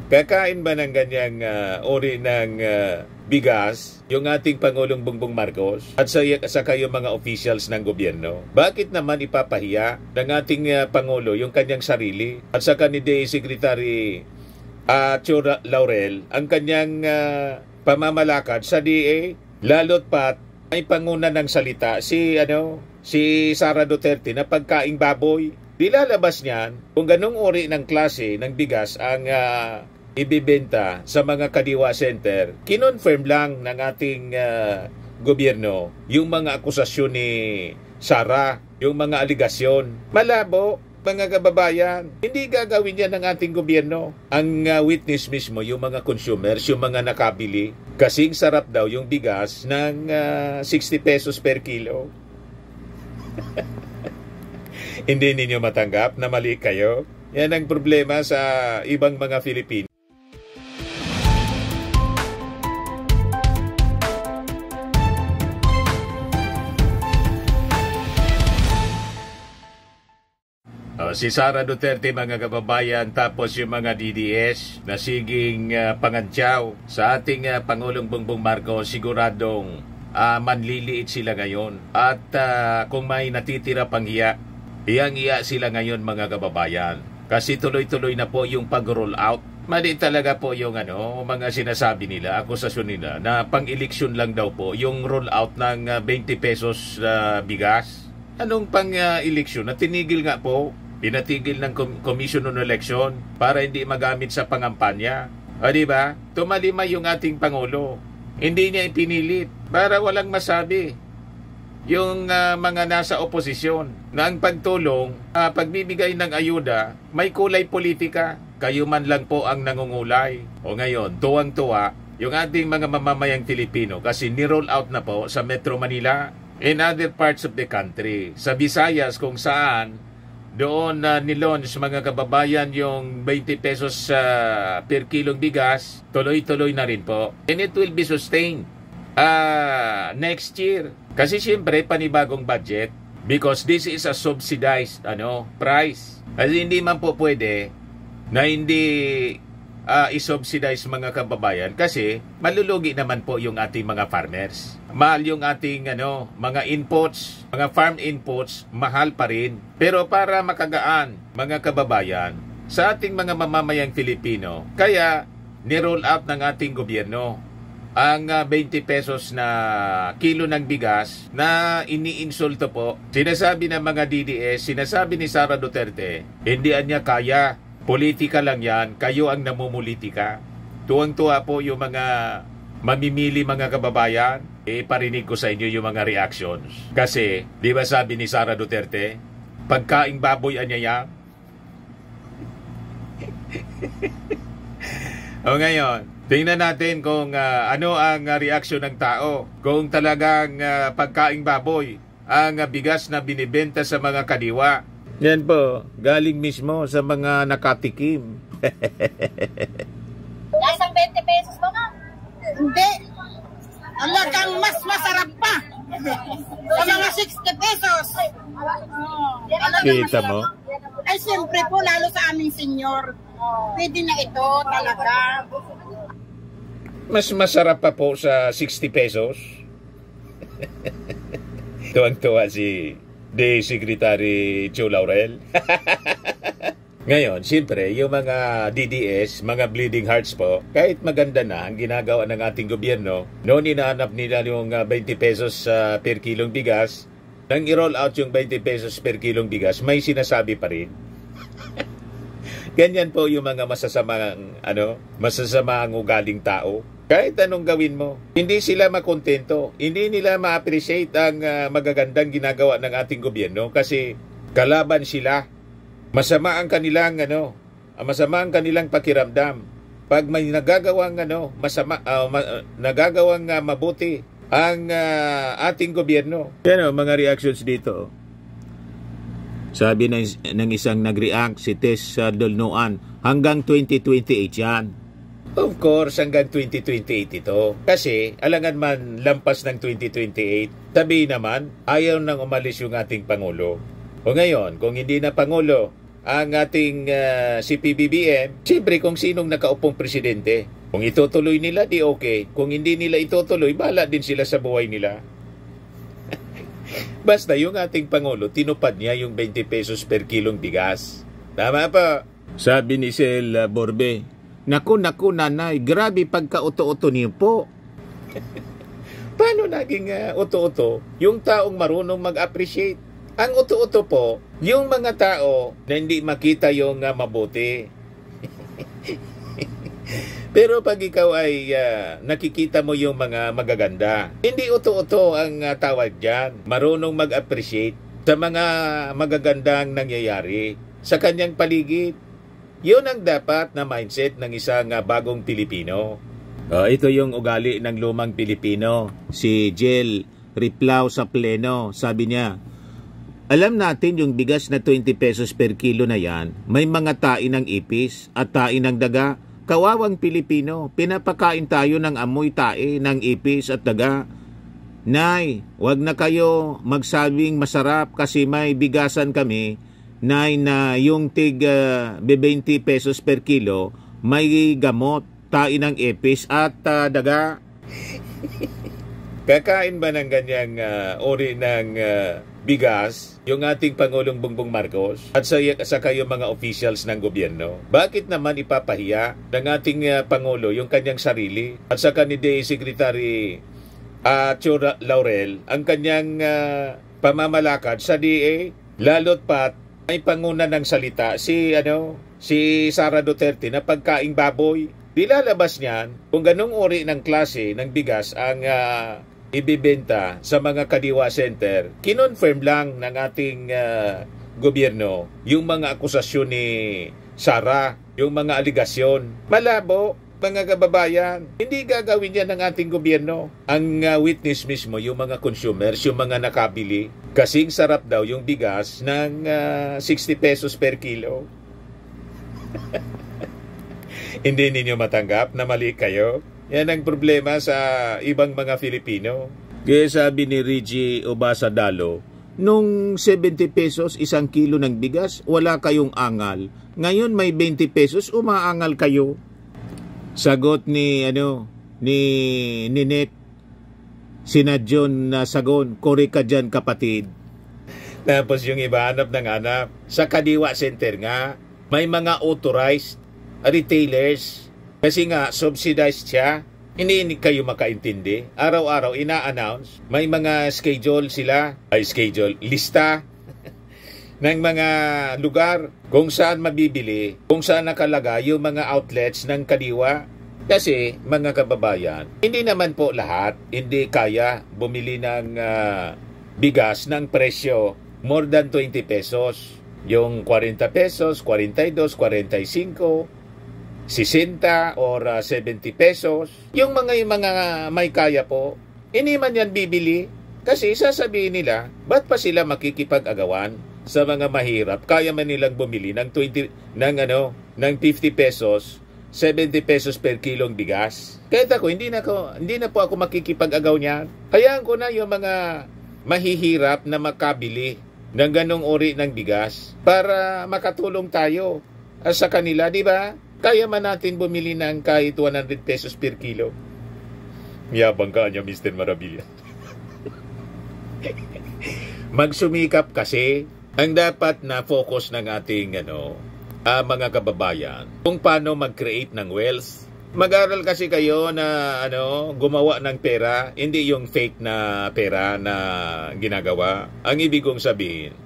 Kakain ba ng ganyang uri ng bigas yung ating Pangulong Bongbong Marcos at saka yung mga officials ng gobyerno? Bakit naman ipapahiya ng ating Pangulo yung kanyang sarili at saka ni DA Secretary Chu Laurel ang kanyang pamamalakad sa DA? Lalot pat may panguna ng salita si Sara Duterte na pagkaing baboy. Dilalabas niyan kung ganong uri ng klase ng bigas ang ibibenta sa mga kadiwa center. Kinonfirm lang ng ating gobyerno yung mga akusasyon ni Sara, yung mga aligasyon. Malabo, mga kababayan. Hindi gagawin yan ng ating gobyerno. Ang witness mismo, yung mga consumers, yung mga nakabili. Kasing sarap daw yung bigas ng 60 pesos per kilo. Hindi ninyo matanggap na mali kayo? Yan ang problema sa ibang mga Filipino. Si Sara Duterte, mga kababayan, tapos yung mga DDS na siging pangantyaw sa ating Pangulong Bongbong Marcos, siguradong manliliit sila ngayon. At kung may natitira pang hiya, iyang-iya sila ngayon, mga kababayan. Kasi tuloy-tuloy na po yung pag-roll out. Mali talaga po yung mga sinasabi nila, akusasyon nila, na pang-eleksyon lang daw po yung roll out ng 20 pesos bigas. Anong pang-eleksyon? Natinigil nga po. Pinatigil ng Commission on Election para hindi magamit sa pangampanya. O diba? Tumalima yung ating Pangulo. Hindi niya ipinilit para walang masabi yung mga nasa oposisyon na ang pagtulong, pagbibigay ng ayuda, may kulay politika. Kayo man lang po ang nangungulay. O ngayon, tuwang-tuwa yung ating mga mamamayang Pilipino kasi ni-roll out na po sa Metro Manila and other parts of the country. Sa Visayas kung saan doon ni-launch, mga kababayan, yung 20 pesos per kilong bigas, tuloy-tuloy na rin po. And it will be sustained next year. Kasi siyempre, panibagong budget because this is a subsidized price. Kasi hindi man po pwede na hindi isubsidize, mga kababayan, kasi malulugi naman po yung ating mga farmers. Mahal yung ating mga inputs, mga farm inputs, mahal pa rin. Pero para makagaan, mga kababayan, sa ating mga mamamayang Filipino, kaya ni-roll out ng ating gobyerno ang 20 pesos na kilo ng bigas na iniinsulto po. Sinasabi ng mga DDS, sinasabi ni Sara Duterte, hindi niya kaya. Politika lang yan, kayo ang namumulitika. Tuwang-tuwa po yung mga mamimili, mga kababayan. Parinig ko sa inyo yung mga reactions. Kasi, di ba sabi ni Sara Duterte, pagkaing baboy niya yan? O ngayon, tingnan natin kung ano ang reaksyon ng tao. Kung talagang pagkaing baboy ang bigas na binibenta sa mga kadiwa. Yan po, galing mismo sa mga nakatikim. Lasang 20 pesos ba, ma'am? Hindi. Alagang mas masarap pa. Sa mga 60 pesos. Kita mo? Ay, siyempre po, lalo sa aming senyor. Pwede na ito talaga. Mas masarap pa po sa 60 pesos. Tuwang-tuwa si DA Secretary Chu Laurel. Ngayon, siyempre, yung mga DDS, mga bleeding hearts po, kahit maganda na ang ginagawa ng ating gobyerno, noon inaanap nila yung 20 pesos per kilong bigas, nang i-roll out yung 20 pesos per kilong bigas, may sinasabi pa rin. Ganyan po yung mga masasamang ugaling tao. Kahit anong gawin mo, hindi sila makontento, hindi nila ma-appreciate ang magagandang ginagawa ng ating gobyerno kasi kalaban sila. Masama ang kanilang masama ang kanilang pakiramdam. Pag may nagagawang nagagawang mabuti ang ating gobyerno. Yan mga reactions dito. Sabi ng isang nag-react, si Tess Dolnoan, hanggang 2028 yan. Of course, hanggang 2028 ito. Kasi, alangan man lampas ng 2028, tabi naman, ayaw nang umalis yung ating Pangulo. O ngayon, kung hindi na Pangulo, ang ating si PBBM, siyempre kung sinong nakaupong presidente. Kung itutuloy nila, di okay. Kung hindi nila itutuloy, bahala din sila sa buhay nila. Basta yung ating Pangulo, tinupad niya yung 20 pesos per kilong bigas. Tama pa. Sabi ni Sel Borbe, naku nanay, grabe pagka-uto-uto niyo po. Paano naging uto-uto? Yung taong marunong mag-appreciate. Ang uto-uto po, yung mga tao na hindi makita yung mabuti. Pero pag ikaw ay nakikita mo yung mga magaganda, hindi uto-uto ang tawag dyan. Marunong mag-appreciate sa mga magagandang nangyayari sa kanyang paligid. Yun ang dapat na mindset ng isang bagong Pilipino. Ito yung ugali ng lumang Pilipino. Si Jel Riplao sa Pleno, sabi niya, alam natin yung bigas na 20 pesos per kilo na yan, may mga tain ng ipis at tain ng daga. Kawawang Pilipino, pinapakain tayo ng amoy tae ng ipis at daga. Nay, wag na kayo magsabing masarap kasi may bigasan kami. Nay, na yung tig 20 pesos per kilo, may gamot, tain ng ipis at daga. Kakain ba ng ganyang ori ng bigas yung ating Pangulong Bongbong Marcos at sa kayo mga officials ng gobyerno? Bakit naman ipapahiya ng ating Pangulo yung kanyang sarili at sa kanide Secretary Chura Laurel ang kanyang pamamalakad sa DA? Lalot pat ay panguna ng salita si Sara Duterte na pagkaing baboy. Dilalabas niyan kung ganong uri ng klase ng bigas ang ibibenta sa mga kadiwa center. Kinonfirm lang ng ating gobyerno yung mga akusasyon ni Sara, yung mga aligasyon. Malabo, mga kababayan. Hindi gagawin yan ng ating gobyerno. Ang witness mismo, yung mga consumers, yung mga nakabili. Kasing sarap daw yung bigas ng 60 pesos per kilo. Hindi ninyo matanggap na mali kayo? Yan ang problema sa ibang mga Filipino. Kaya sabi ni Reggie Obasadalo, nung 70 pesos isang kilo ng bigas, wala kayong angal. Ngayon may 20 pesos, umaangal kayo. Sagot ni Ninette Sinadyon na sagon, kore ka dyan kapatid. Tapos yung iba hanap ng hanap. Sa Kadiwa Center nga, may mga authorized retailers. Kasi nga, subsidized siya. Hindi kayo makaintindi. Araw-araw, ina-announce. May mga lista ng mga lugar kung saan mabibili, kung saan nakalagay yung mga outlets ng Kadiwa. Kasi, mga kababayan, hindi naman po lahat, hindi kaya bumili ng bigas ng presyo more than 20 pesos. Yung 40 pesos, 42, 45, 60 or 70 pesos. Yung mga may kaya po, hindi man yan bibili. Kasi sasabihin nila, ba't pa sila makikipag-agawan sa mga mahirap? Kaya man nilang bumili ng 50 pesos, 70 pesos per kilong bigas. Kahit ako, hindi na po ako makikipag-agaw niyan. Hayaan ko na yung mga mahihirap na makabili ng ganong uri ng bigas para makatulong tayo sa kanila, di ba? Kaya man natin bumili ng kahit 100 pesos per kilo. Yabang ka niya, Mr. Marabilla. Magsumikap kasi ang dapat na focus ng ating mga kababayan kung paano mag-create ng wealth. Mag-aral kasi kayo na gumawa ng pera, hindi yung fake na pera na ginagawa. Ang ibig kong sabihin,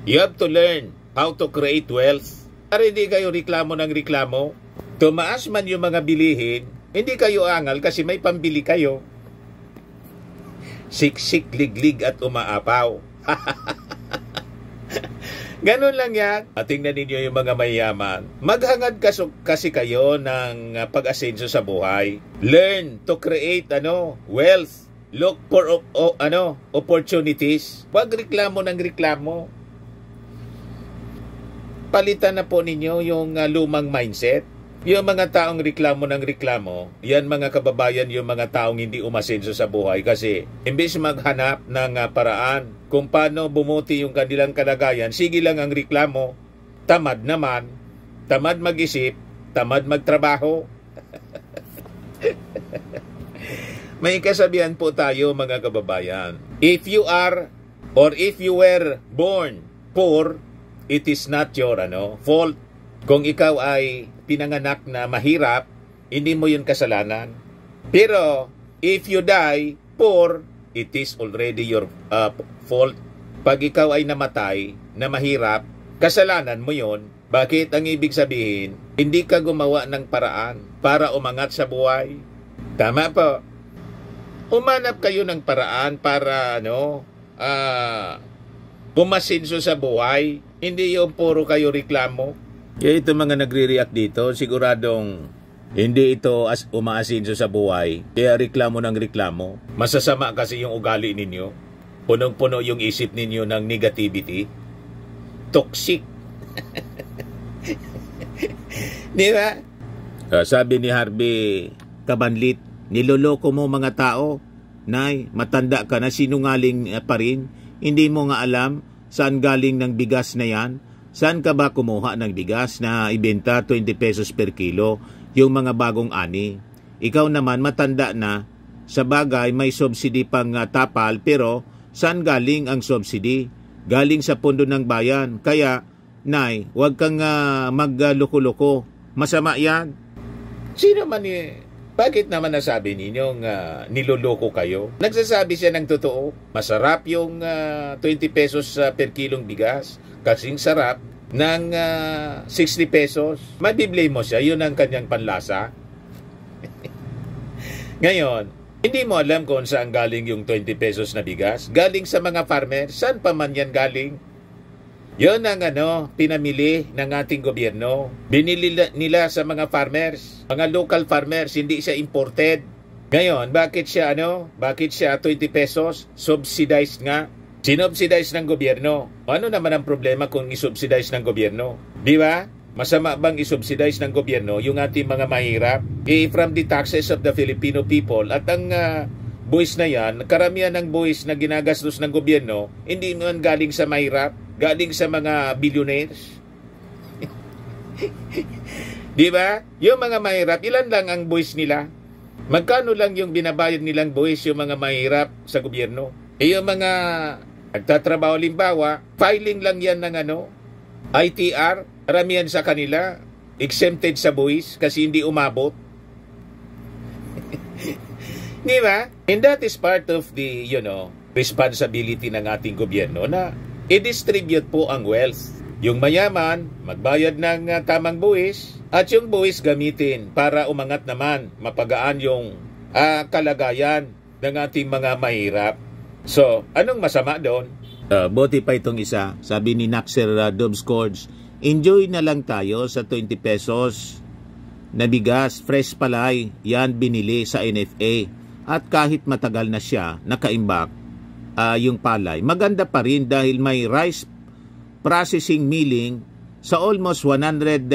you have to learn how to create wealth. Para hindi kayo reklamo ng reklamo. Tumaas man yung mga bilihin, hindi kayo angal kasi may pambili kayo. Siksik, liglig at umaapaw. Ganon lang yan. At tingnan ninyo yung mga mayaman. Maghangad kasi kayo ng pag-asenso sa buhay. Learn to create wealth. Look for opportunities. Huwag reklamo ng reklamo. Palitan na po ninyo yung lumang mindset. Yung mga taong reklamo ng reklamo, yan mga kababayan, yung mga taong hindi umasenso sa buhay kasi imbes maghanap ng paraan kung paano bumuti yung kanilang kalagayan, sige lang ang reklamo. tamad naman, tamad mag-isip, tamad magtrabaho. May kasabihan po tayo mga kababayan. If you are or if you were born poor, it is not your fault. Kung ikaw ay pinanganak na mahirap, hindi mo yun kasalanan. Pero if you die poor, it is already your fault. Pag ikaw ay namatay na mahirap, kasalanan mo yun. Bakit? Ang ibig sabihin, hindi ka gumawa ng paraan para umangat sa buhay. Tama po. Umanap kayo ng paraan para pumasinso sa buhay. Hindi yung puro kayo reklamo. Kaya ito mga nagre-react dito, siguradong hindi ito umaasinso sa buhay. Kaya reklamo ng reklamo. Masasama kasi yung ugali ninyo. Punong-puno yung isip ninyo ng negativity. Toxic. Di ba? Sabi ni Harvey Kabanlit, niloloko mo mga tao. Nay, matanda ka na, sinungaling pa rin. Hindi mo nga alam saan galing ng bigas na yan. Saan ka ba kumuha ng bigas na ibenta 20 pesos per kilo, yung mga bagong ani? Ikaw naman matanda na. Sa bagay, may subsidy pang tapal, pero saan galing ang subsidy? Galing sa pondo ng bayan. Kaya, Nay, huwag kang magloko-loko. Masama yan. Sino man bakit naman nasabi ninyong niloloko kayo? Nagsasabi siya ng totoo. Masarap yung 20 pesos per kilong bigas. Kasing sarap ng 60 pesos. Mabiblame mo siya. Yun ang kanyang panlasa. Ngayon, hindi mo alam kung saan galing yung 20 pesos na bigas. Galing sa mga farmer. Saan pa man yan galing? Yun ang pinamili ng ating gobyerno. Binili nila sa mga farmers, mga local farmers, hindi siya imported. Ngayon, bakit siya 20 pesos? Subsidized nga. Sinubsidize ng gobyerno. Ano naman ang problema kung isubsidize ng gobyerno? Di ba? Masama bang isubsidize ng gobyerno yung ating mga mahirap? From the taxes of the Filipino people. At ang buwis na yan, karamihan ng buwis na ginagastos ng gobyerno, hindi man galing sa mahirap. Galing sa mga billionaires. Di ba? Yung mga mahirap, ilan lang ang buwis nila? Magkano lang yung binabayad nilang buwis yung mga mahirap sa gobyerno? Yung mga nagtatrabaho limbawa, filing lang yan ng ITR, karamihan sa kanila, exempted sa buwis kasi hindi umabot. Di ba? And that is part of the, responsibility ng ating gobyerno na i-distribute po ang wealth. Yung mayaman, magbayad ng tamang buwis at yung buwis gamitin para umangat naman, mapagaan yung kalagayan ng ating mga mahirap. So, anong masama doon? Buti pa itong isa. Sabi ni Naxer Dobscords, enjoy na lang tayo sa 20 pesos na bigas, fresh palay, yan binili sa NFA. At kahit matagal na siya nakaimbak, yung palay, maganda pa rin dahil may rice processing milling sa almost 150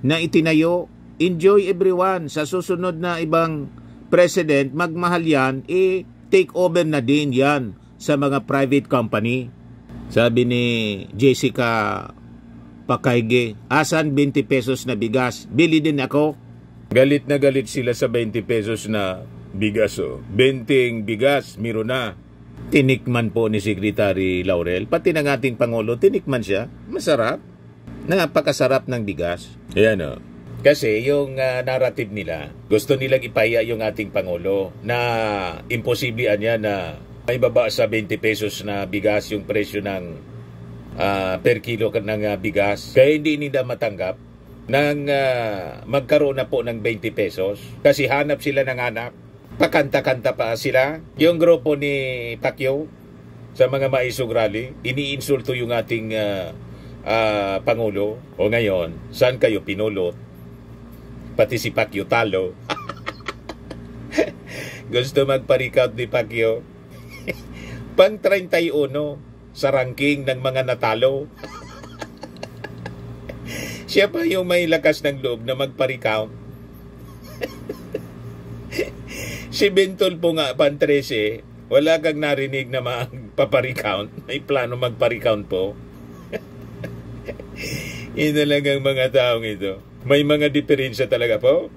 na itinayo. Enjoy everyone. Sa susunod na ibang president, magmahal yan, take over na din yan sa mga private company. Sabi ni Jessica Pakayge, asan 20 pesos na bigas? Bili din ako. Galit na galit sila sa 20 pesos na bigas. 20 bigas, miro na. Tinikman po ni Secretary Laurel, pati ng ating Pangulo, tinikman siya. Masarap. Napakasarap ng bigas. Ayan Kasi yung narrative nila, gusto nilang ipahiya yung ating Pangulo na imposible niya na may baba sa 20 pesos na bigas yung presyo ng per kilo ng bigas. Kaya hindi nila matanggap nang magkaroon na po ng 20 pesos kasi hanap sila ng hanap. Pakanta-kanta pa sila. Yung grupo ni Pacquiao sa mga maisog rally, iniinsulto yung ating Pangulo. O ngayon, saan kayo pinulot? Pati si Pacquiao talo. Gusto magpa-recount ni Pacquiao. Pang 31 sa ranking ng mga natalo. Siya pa yung may lakas ng loob na magpa-recount. Si Bentol po nga, pan 13, wala kang narinig na magpaparicount. May plano magparicount po. Yun talagang mga taong ito. May mga diferensya talaga po.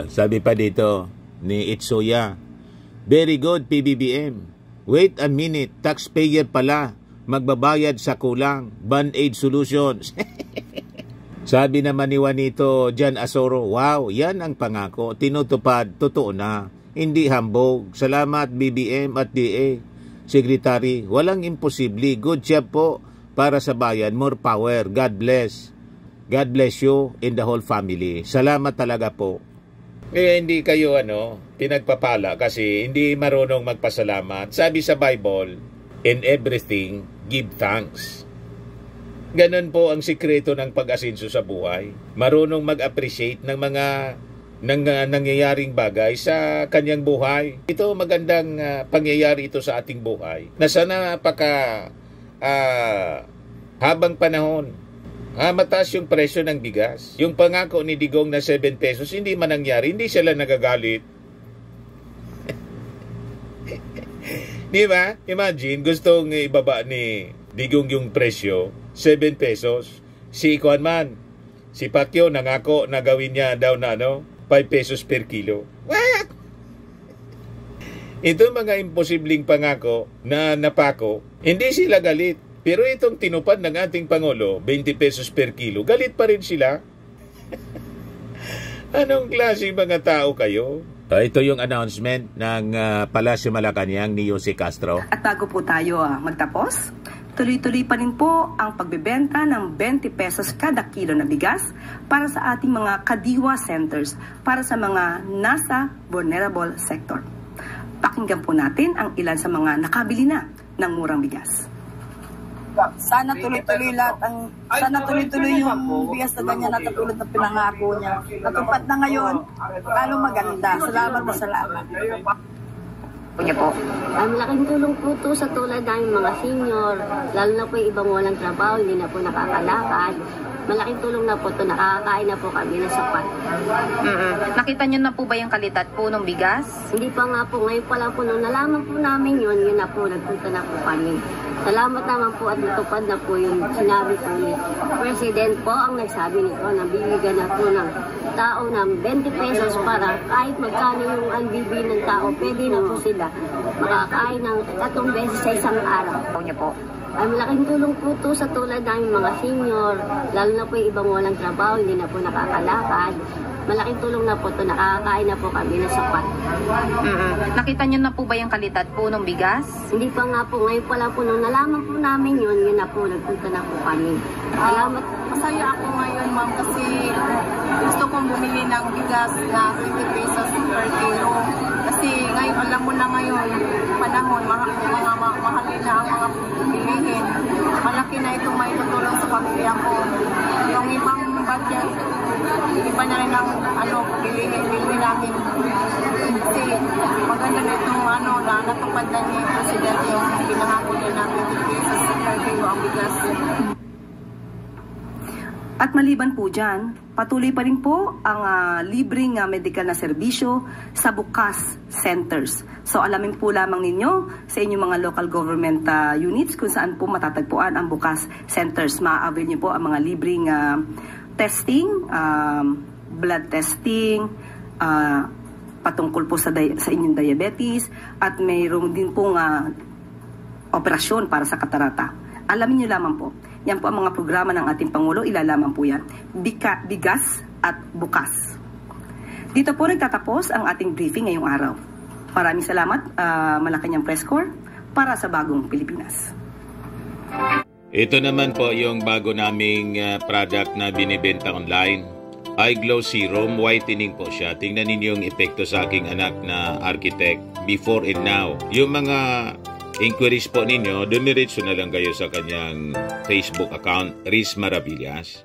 Sabi pa dito ni Itsuya, very good PBBM. Wait a minute, taxpayer pala. Magbabayad sa kulang. Band-aid solutions. Sabi naman ni Juanito Jan Asoro, wow, yan ang pangako. Tinutupad, totoo na. Hindi hambog. Salamat BBM at DA. Secretary, walang imposible. Good job po para sa bayan. More power. God bless. God bless you and the whole family. Salamat talaga po. Kaya hindi kayo pinagpapala kasi hindi marunong magpasalamat. Sabi sa Bible, in everything, give thanks. Ganon po ang sikreto ng pag-asenso sa buhay. Marunong mag-appreciate ng mga nangyayaring bagay sa kanyang buhay. Ito magandang pangyayari ito sa ating buhay. Na sana habang panahon, mataas yung presyo ng bigas. Yung pangako ni Digong na 7 pesos, hindi man nangyari, hindi sila nagagalit. Di ba? Imagine, gustong ibaba ni Digong yung presyo, 7 pesos. Si Pacquiao nangako na gawin niya daw na 5 pesos per kilo. What? Ito mga imposibleng pangako na napako, hindi sila galit. Pero itong tinupad ng ating Pangulo, 20 pesos per kilo, galit pa rin sila. Anong klase mga tao kayo? Ito yung announcement ng Palasyo Malacanang ni Jose Castro. At bago po tayo magtapos, tuloy-tuloy pa rin po ang pagbebenta ng 20 pesos kada kilo na bigas para sa ating mga kadiwa centers para sa mga nasa vulnerable sector. Pakinggan po natin ang ilan sa mga nakabili na ng murang bigas. Sana tuloy-tuloy yung bigas na ganyan na katulad ng pinangako niya. Natupad na ngayon, lalo maganda. Salamat na salamat. Kuya po. Malaking tulong po ito sa tulad ng mga senior, lalo na po yung ibang walang trabaho, hindi na po nakakalakad. Malaking tulong na po ito, nakakakain na po kami na sapat. Nakita niyo na po ba yung kalidad po ng bigas? Hindi pa nga po, ngayon pa lang po, nung nalaman po namin yun na po, nagpunta na po kami. Salamat naman po at natupad na po yung sinabi po ni President po ang nagsabi nito na bibigyan na po ng tao ng 20 pesos para kahit magkano yung unbibili ng tao, pwede na po sila makakain ng 3 beses sa isang araw. Kuya po. Ay malaking tulong po ito sa tulad ng mga senior, lalo na po yung ibang walang trabaho, hindi na po nakakalakad. Malaking tulong na po ito, nakakakain na po kami na sapat. Nakita niyo na po ba yung kalidad po ng bigas? Hindi pa nga po, ngayon pa lang po, nung nalaman po namin yun na po, nagpunta na po kami. Salamat. Masaya ako ngayon, ma'am, kasi gusto kong bumili ng bigas na 20 pesos per kilo. Kasi ngayon, alam mo na ngayon, panahon, mahalin na ang mga bilihin. Malaki na itong may tutulong sa pamilya ko. Yung ibang budget, iba na rin ang bilihin namin. Kasi maganda na itong na natupad na ni Presidente yung pinangako niya na 20 pesos per kilo ang bigas. At maliban po dyan, patuloy pa rin po ang libreng medical na serbisyo sa bukas centers. So alamin po lamang ninyo sa inyong mga local government units kung saan po matatagpuan ang bukas centers. Ma-avail nyo po ang mga libreng testing, blood testing, patungkol po sa inyong diabetes, at mayroon din pong operasyon para sa katarata. Alamin nyo lamang po. Yan po ang mga programa ng ating Pangulo, ilalaman po yan. Bigas at bukas. Dito po nagtatapos ang ating briefing ngayong araw. Maraming salamat, Malacanang Press Corps, para sa bagong Pilipinas. Ito naman po yung bago naming product na binibenta online. iGlow Serum Whitening po siya. Tingnan ninyo yung epekto sa aking anak na architect before and now. Yung mga inquiries po ninyo, dumiretso na lang kayo sa kanyang Facebook account, Riz Maravillas.